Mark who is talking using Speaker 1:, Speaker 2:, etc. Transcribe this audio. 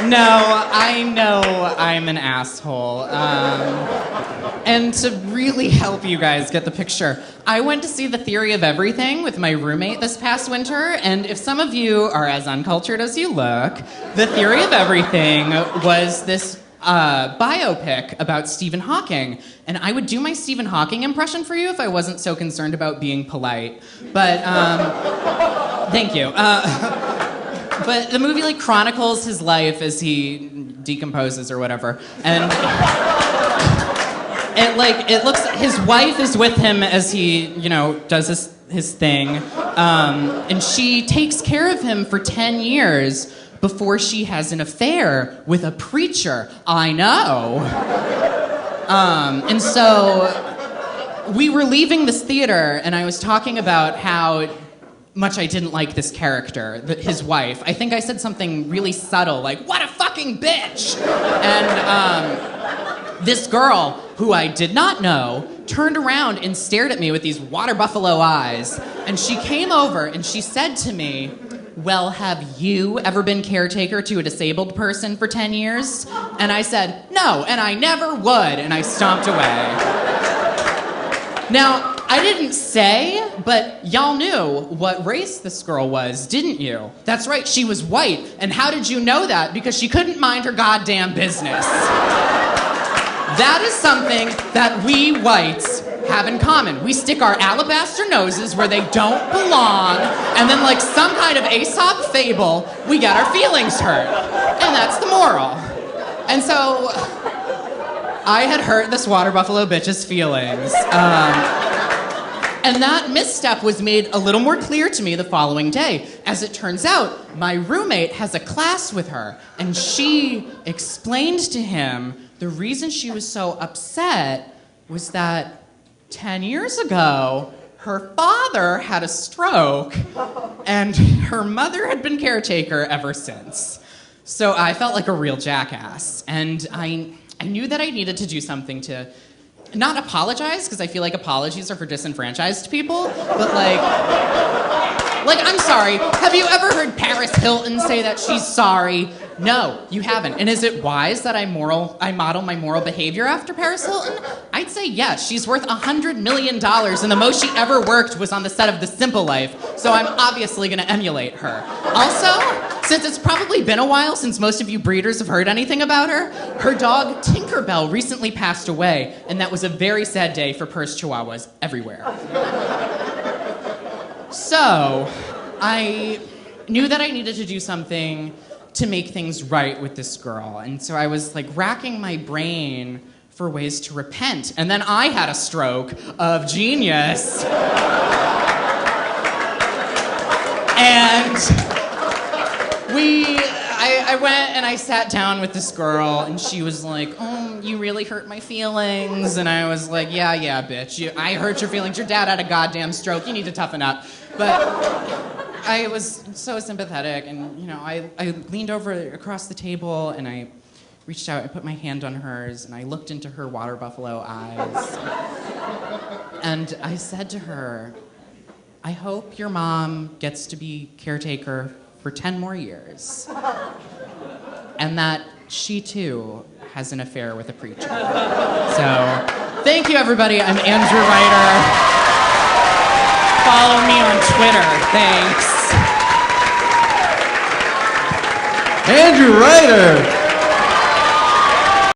Speaker 1: No, I know I'm an asshole. And to really help you guys get the picture, I went to see The Theory of Everything with my roommate this past winter, and if some of you are as uncultured as you look, The Theory of Everything was this biopic about Stephen Hawking. And I would do my Stephen Hawking impression for you if I wasn't so concerned about being polite. But, thank you. But the movie like chronicles his life as he decomposes or whatever, and it looks. His wife is with him as he does his thing, and she takes care of him for 10 years before she has an affair with a preacher. I know. And so we were leaving this theater, and I was talking about how much I didn't like this character, his wife. I think I said something really subtle, like, "What a fucking bitch!" And this girl, who I did not know, turned around and stared at me with these water buffalo eyes. And she came over and she said to me, "Well, have you ever been caretaker to a disabled person for 10 years?" And I said, "No, and I never would," and I stomped away. Now, I didn't say, but y'all knew what race this girl was, didn't you? That's right, she was white. And how did you know that? Because she couldn't mind her goddamn business. That is something that we whites have in common. We stick our alabaster noses where they don't belong, and then like some kind of Aesop fable, we get our feelings hurt. And that's the moral. And so, I had hurt this water buffalo bitch's feelings. And that misstep was made a little more clear to me the following day. As it turns out, my roommate has a class with her, and she explained to him the reason she was so upset was that 10 years ago, her father had a stroke, and her mother had been caretaker ever since. So I felt like a real jackass, and I knew that I needed to do something to not apologize, because I feel like apologies are for disenfranchised people, but like, I'm sorry. Have you ever heard Paris Hilton say that she's sorry? No, you haven't. And is it wise that I model my moral behavior after Paris Hilton? I'd say yes. She's worth $100 million, and the most she ever worked was on the set of The Simple Life, so I'm obviously gonna emulate her. Also, since it's probably been a while since most of you breeders have heard anything about her, her dog Tinkerbell recently passed away, and that was a very sad day for purse chihuahuas everywhere. So, I knew that I needed to do something to make things right with this girl, and so I was like racking my brain for ways to repent, and then I had a stroke of genius. And I went and I sat down with this girl, and she was like, "Oh, you really hurt my feelings." And I was like, yeah, bitch. I hurt your feelings. Your dad had a goddamn stroke. You need to toughen up. But I was so sympathetic, and I leaned over across the table, and I reached out and put my hand on hers, and I looked into her water buffalo eyes. And I said to her, "I hope your mom gets to be caretaker for 10 more years. And that she too has an affair with a preacher." So, thank you everybody. I'm Andrew Reiter. Follow me on Twitter. Thanks.
Speaker 2: Andrew Reiter.